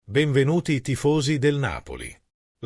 Benvenuti tifosi del Napoli.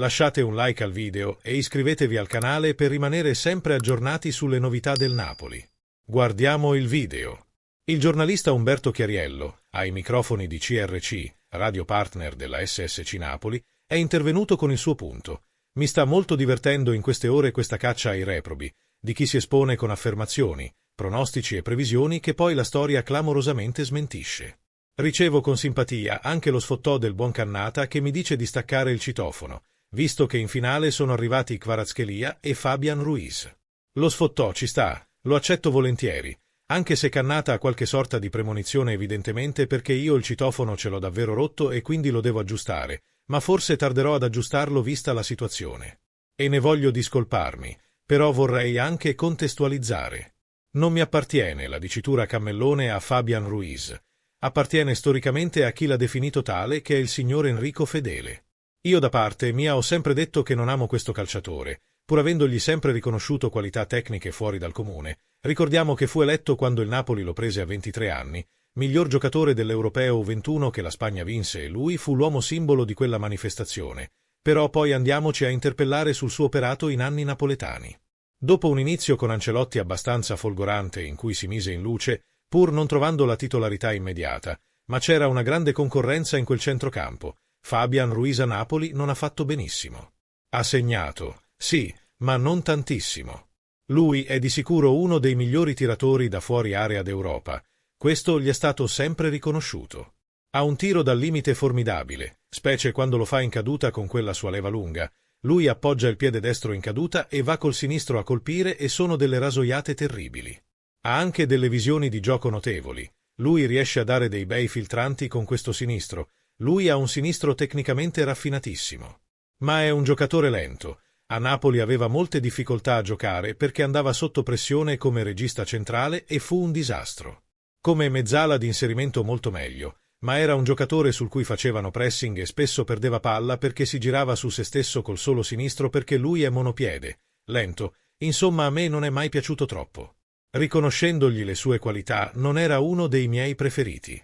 Lasciate un like al video e iscrivetevi al canale per rimanere sempre aggiornati sulle novità del Napoli. Guardiamo il video. Il giornalista Umberto Chiariello, ai microfoni di CRC, radio partner della SSC Napoli, è intervenuto con il suo punto. Mi sta molto divertendo in queste ore questa caccia ai reprobi, di chi si espone con affermazioni, pronostici e previsioni che poi la storia clamorosamente smentisce. Ricevo con simpatia anche lo sfottò del buon Cannata che mi dice di staccare il citofono, visto che in finale sono arrivati Kvaratskhelia e Fabian Ruiz. Lo sfottò ci sta, lo accetto volentieri, anche se Cannata ha qualche sorta di premonizione evidentemente perché io il citofono ce l'ho davvero rotto e quindi lo devo aggiustare, ma forse tarderò ad aggiustarlo vista la situazione. E ne voglio discolparmi, però vorrei anche contestualizzare. Non mi appartiene la dicitura cammellone a Fabian Ruiz. Appartiene storicamente a chi l'ha definito tale, che è il signor Enrico Fedele. Io da parte mia ho sempre detto che non amo questo calciatore, pur avendogli sempre riconosciuto qualità tecniche fuori dal comune. Ricordiamo che fu eletto quando il Napoli lo prese a 23 anni, miglior giocatore dell'Europeo U21 che la Spagna vinse e lui fu l'uomo simbolo di quella manifestazione. Però poi andiamoci a interpellare sul suo operato in anni napoletani. Dopo un inizio con Ancelotti abbastanza folgorante in cui si mise in luce, pur non trovando la titolarità immediata, ma c'era una grande concorrenza in quel centrocampo. Fabian Ruiz a Napoli non ha fatto benissimo. Ha segnato, sì, ma non tantissimo. Lui è di sicuro uno dei migliori tiratori da fuori area d'Europa. Questo gli è stato sempre riconosciuto. Ha un tiro dal limite formidabile, specie quando lo fa in caduta con quella sua leva lunga. Lui appoggia il piede destro in caduta e va col sinistro a colpire e sono delle rasoiate terribili. Ha anche delle visioni di gioco notevoli. Lui riesce a dare dei bei filtranti con questo sinistro. Lui ha un sinistro tecnicamente raffinatissimo. Ma è un giocatore lento. A Napoli aveva molte difficoltà a giocare perché andava sotto pressione come regista centrale e fu un disastro. Come mezzala di inserimento molto meglio, ma era un giocatore sul cui facevano pressing e spesso perdeva palla perché si girava su se stesso col solo sinistro perché lui è monopiede, lento, insomma a me non è mai piaciuto troppo. Riconoscendogli le sue qualità, non era uno dei miei preferiti.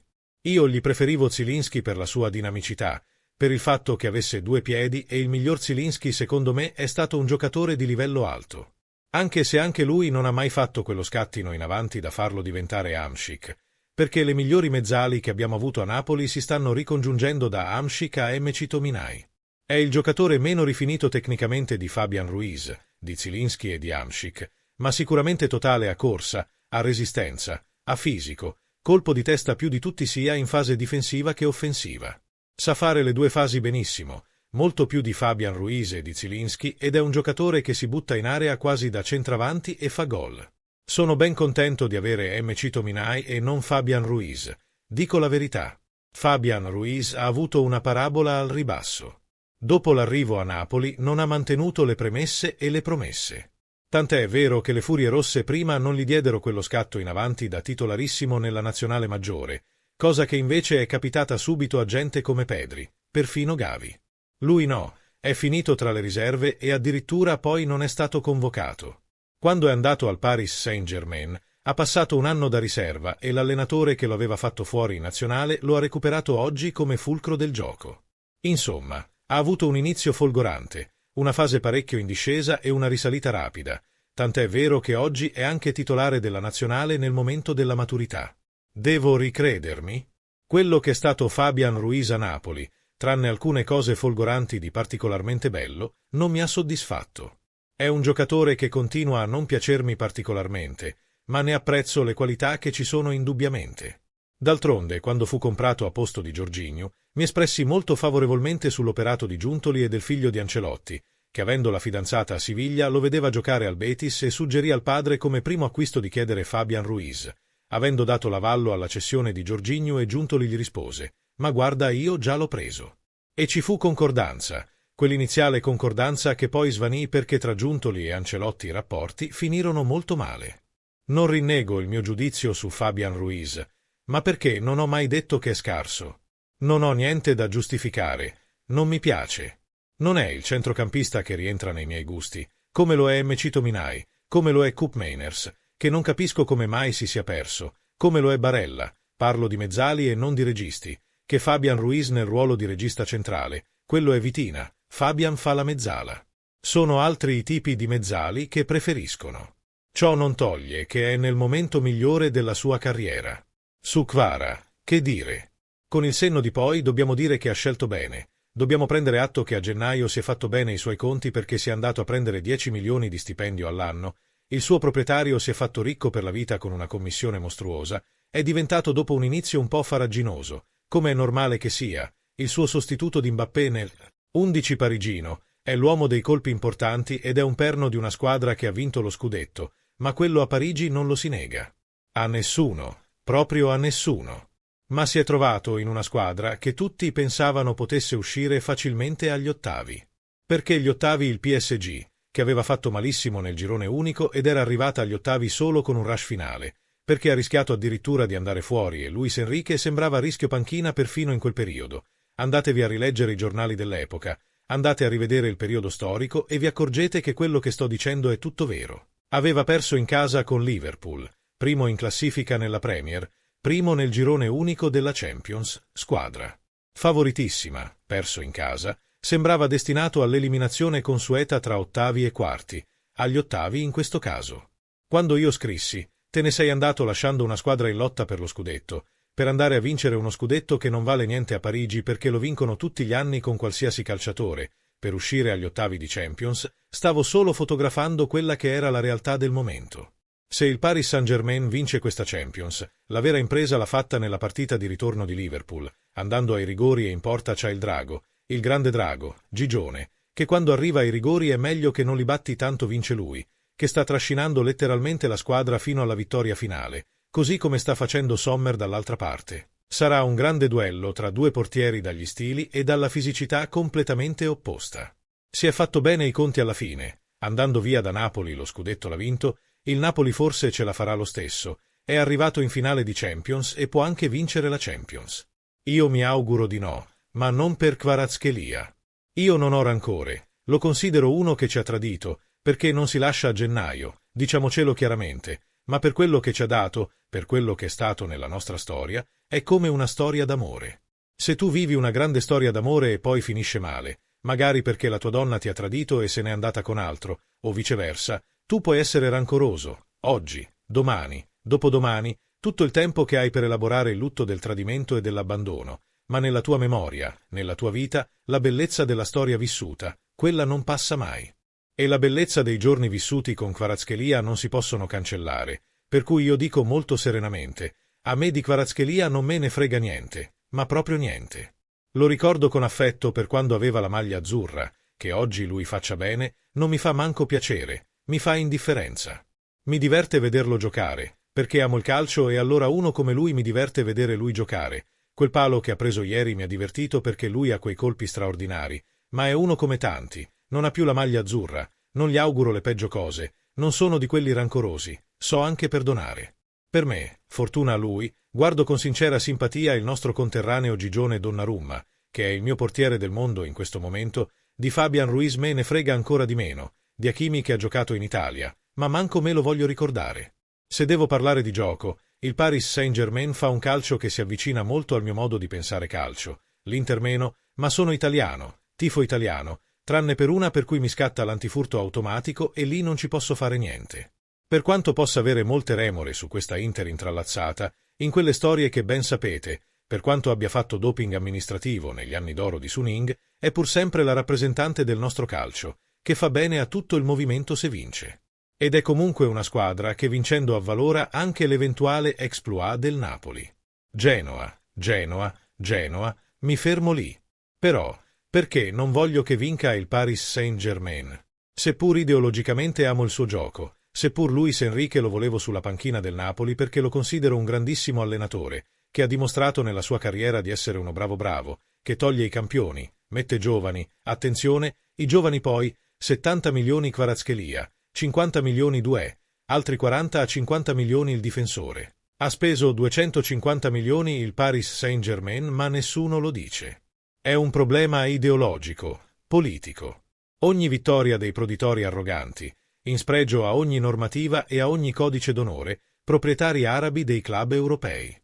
Io gli preferivo Zielinski per la sua dinamicità, per il fatto che avesse due piedi e il miglior Zielinski secondo me è stato un giocatore di livello alto. Anche se anche lui non ha mai fatto quello scattino in avanti da farlo diventare Hamšík, perché le migliori mezzali che abbiamo avuto a Napoli si stanno ricongiungendo da Hamšík a Mcitominay. È il giocatore meno rifinito tecnicamente di Fabian Ruiz, di Zielinski e di Hamšík, ma sicuramente totale a corsa, a resistenza, a fisico, colpo di testa più di tutti sia in fase difensiva che offensiva. Sa fare le due fasi benissimo, molto più di Fabian Ruiz e di Zielinski ed è un giocatore che si butta in area quasi da centravanti e fa gol. Sono ben contento di avere Mcitominay e non Fabian Ruiz. Dico la verità. Fabian Ruiz ha avuto una parabola al ribasso. Dopo l'arrivo a Napoli non ha mantenuto le premesse e le promesse. Tant'è vero che le Furie Rosse prima non gli diedero quello scatto in avanti da titolarissimo nella nazionale maggiore, cosa che invece è capitata subito a gente come Pedri, perfino Gavi. Lui no, è finito tra le riserve e addirittura poi non è stato convocato. Quando è andato al Paris Saint-Germain, ha passato un anno da riserva e l'allenatore che lo aveva fatto fuori in nazionale lo ha recuperato oggi come fulcro del gioco. Insomma, ha avuto un inizio folgorante, una fase parecchio in discesa e una risalita rapida, tant'è vero che oggi è anche titolare della nazionale nel momento della maturità. Devo ricredermi? Quello che è stato Fabian Ruiz a Napoli, tranne alcune cose folgoranti di particolarmente bello, non mi ha soddisfatto. È un giocatore che continua a non piacermi particolarmente, ma ne apprezzo le qualità che ci sono indubbiamente. D'altronde, quando fu comprato a posto di Jorginho, mi espressi molto favorevolmente sull'operato di Giuntoli e del figlio di Ancelotti, che avendo la fidanzata a Siviglia lo vedeva giocare al Betis e suggerì al padre come primo acquisto di chiedere Fabian Ruiz. Avendo dato l'avallo alla cessione di Jorginho e Giuntoli gli rispose: «Ma guarda, io già l'ho preso». E ci fu concordanza, quell'iniziale concordanza che poi svanì perché tra Giuntoli e Ancelotti i rapporti finirono molto male. Non rinnego il mio giudizio su Fabian Ruiz, ma perché non ho mai detto che è scarso. Non ho niente da giustificare, non mi piace. Non è il centrocampista che rientra nei miei gusti, come lo è Mcitominay, come lo è Koopmeiners, che non capisco come mai si sia perso, come lo è Barella, parlo di mezzali e non di registi, che Fabian Ruiz nel ruolo di regista centrale, quello è Vitina, Fabian fa la mezzala. Sono altri i tipi di mezzali che preferiscono. Ciò non toglie che è nel momento migliore della sua carriera. Su Kvara, che dire? Con il senno di poi dobbiamo dire che ha scelto bene. Dobbiamo prendere atto che a gennaio si è fatto bene i suoi conti perché si è andato a prendere 10 milioni di stipendio all'anno, il suo proprietario si è fatto ricco per la vita con una commissione mostruosa, è diventato dopo un inizio un po' farraginoso, come è normale che sia, il suo sostituto di Mbappé nel 11 parigino, è l'uomo dei colpi importanti ed è un perno di una squadra che ha vinto lo scudetto, ma quello a Parigi non lo si nega. A nessuno, proprio a nessuno. Ma si è trovato in una squadra che tutti pensavano potesse uscire facilmente agli ottavi. Perché gli ottavi il PSG, che aveva fatto malissimo nel girone unico ed era arrivata agli ottavi solo con un rush finale, perché ha rischiato addirittura di andare fuori e Luis Enrique sembrava a rischio panchina perfino in quel periodo. Andatevi a rileggere i giornali dell'epoca, andate a rivedere il periodo storico e vi accorgete che quello che sto dicendo è tutto vero. Aveva perso in casa con Liverpool, primo in classifica nella Premier, primo nel girone unico della Champions, squadra favoritissima, perso in casa, sembrava destinato all'eliminazione consueta tra ottavi e quarti, agli ottavi in questo caso. Quando io scrissi, te ne sei andato lasciando una squadra in lotta per lo scudetto, per andare a vincere uno scudetto che non vale niente a Parigi perché lo vincono tutti gli anni con qualsiasi calciatore, per uscire agli ottavi di Champions, stavo solo fotografando quella che era la realtà del momento. Se il Paris Saint-Germain vince questa Champions, la vera impresa l'ha fatta nella partita di ritorno di Liverpool, andando ai rigori e in porta c'ha il drago, il grande drago, Gigione, che quando arriva ai rigori è meglio che non li batti tanto vince lui, che sta trascinando letteralmente la squadra fino alla vittoria finale, così come sta facendo Sommer dall'altra parte. Sarà un grande duello tra due portieri dagli stili e dalla fisicità completamente opposta. Si è fatto bene i conti alla fine, andando via da Napoli lo scudetto l'ha vinto, il Napoli forse ce la farà lo stesso, è arrivato in finale di Champions e può anche vincere la Champions. Io mi auguro di no, ma non per Kvaratskhelia. Io non ho rancore, lo considero uno che ci ha tradito, perché non si lascia a gennaio, diciamocelo chiaramente, ma per quello che ci ha dato, per quello che è stato nella nostra storia, è come una storia d'amore. Se tu vivi una grande storia d'amore e poi finisce male, magari perché la tua donna ti ha tradito e se n'è andata con altro, o viceversa, tu puoi essere rancoroso, oggi, domani, dopodomani, tutto il tempo che hai per elaborare il lutto del tradimento e dell'abbandono, ma nella tua memoria, nella tua vita, la bellezza della storia vissuta, quella non passa mai. E la bellezza dei giorni vissuti con Kvaratskhelia non si possono cancellare, per cui io dico molto serenamente, a me di Kvaratskhelia non me ne frega niente, ma proprio niente. Lo ricordo con affetto per quando aveva la maglia azzurra, che oggi lui faccia bene, non mi fa manco piacere, mi fa indifferenza. Mi diverte vederlo giocare, perché amo il calcio e allora uno come lui mi diverte vedere lui giocare. Quel palo che ha preso ieri mi ha divertito perché lui ha quei colpi straordinari, ma è uno come tanti, non ha più la maglia azzurra, non gli auguro le peggio cose, non sono di quelli rancorosi, so anche perdonare. Per me, fortuna a lui, guardo con sincera simpatia il nostro conterraneo Gigione Donnarumma, che è il mio portiere del mondo in questo momento, di Fabian Ruiz me ne frega ancora di meno, di Hakimi che ha giocato in Italia, ma manco me lo voglio ricordare. Se devo parlare di gioco, il Paris Saint-Germain fa un calcio che si avvicina molto al mio modo di pensare calcio, l'Inter meno, ma sono italiano, tifo italiano, tranne per una per cui mi scatta l'antifurto automatico e lì non ci posso fare niente. Per quanto possa avere molte remore su questa Inter intrallazzata, in quelle storie che ben sapete, per quanto abbia fatto doping amministrativo negli anni d'oro di Suning, è pur sempre la rappresentante del nostro calcio, che fa bene a tutto il movimento se vince. Ed è comunque una squadra che vincendo avvalora anche l'eventuale exploit del Napoli. Genoa, Genoa, Genoa, mi fermo lì. Però, perché non voglio che vinca il Paris Saint-Germain? Seppur ideologicamente amo il suo gioco, seppur Luis Enrique lo volevo sulla panchina del Napoli perché lo considero un grandissimo allenatore, che ha dimostrato nella sua carriera di essere uno bravo, che toglie i campioni, mette giovani, attenzione, i giovani poi, 70 milioni Kvaratskhelia, 50 milioni Doué, altri 40 a 50 milioni il difensore. Ha speso 250 milioni il Paris Saint-Germain ma nessuno lo dice. È un problema ideologico, politico. Ogni vittoria dei proditori arroganti, in spregio a ogni normativa e a ogni codice d'onore, proprietari arabi dei club europei.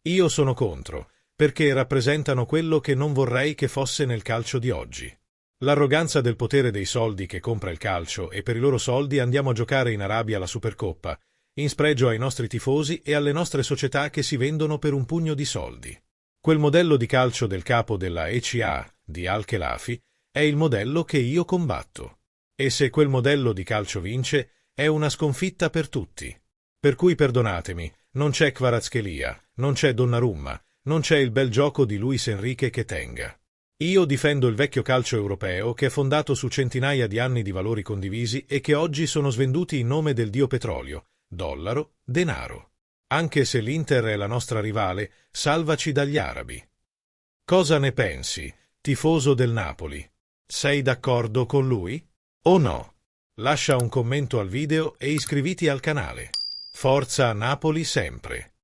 Io sono contro, perché rappresentano quello che non vorrei che fosse nel calcio di oggi. L'arroganza del potere dei soldi che compra il calcio e per i loro soldi andiamo a giocare in Arabia la Supercoppa, in spregio ai nostri tifosi e alle nostre società che si vendono per un pugno di soldi. Quel modello di calcio del capo della ECA, di Al-Khelafi, è il modello che io combatto. E se quel modello di calcio vince, è una sconfitta per tutti. Per cui perdonatemi, non c'è Kvaratskhelia, non c'è Donnarumma, non c'è il bel gioco di Luis Enrique che tenga. Io difendo il vecchio calcio europeo che è fondato su centinaia di anni di valori condivisi e che oggi sono svenduti in nome del dio petrolio, dollaro, denaro. Anche se l'Inter è la nostra rivale, salvaci dagli arabi. Cosa ne pensi, tifoso del Napoli? Sei d'accordo con lui? O no? Lascia un commento al video e iscriviti al canale. Forza Napoli sempre!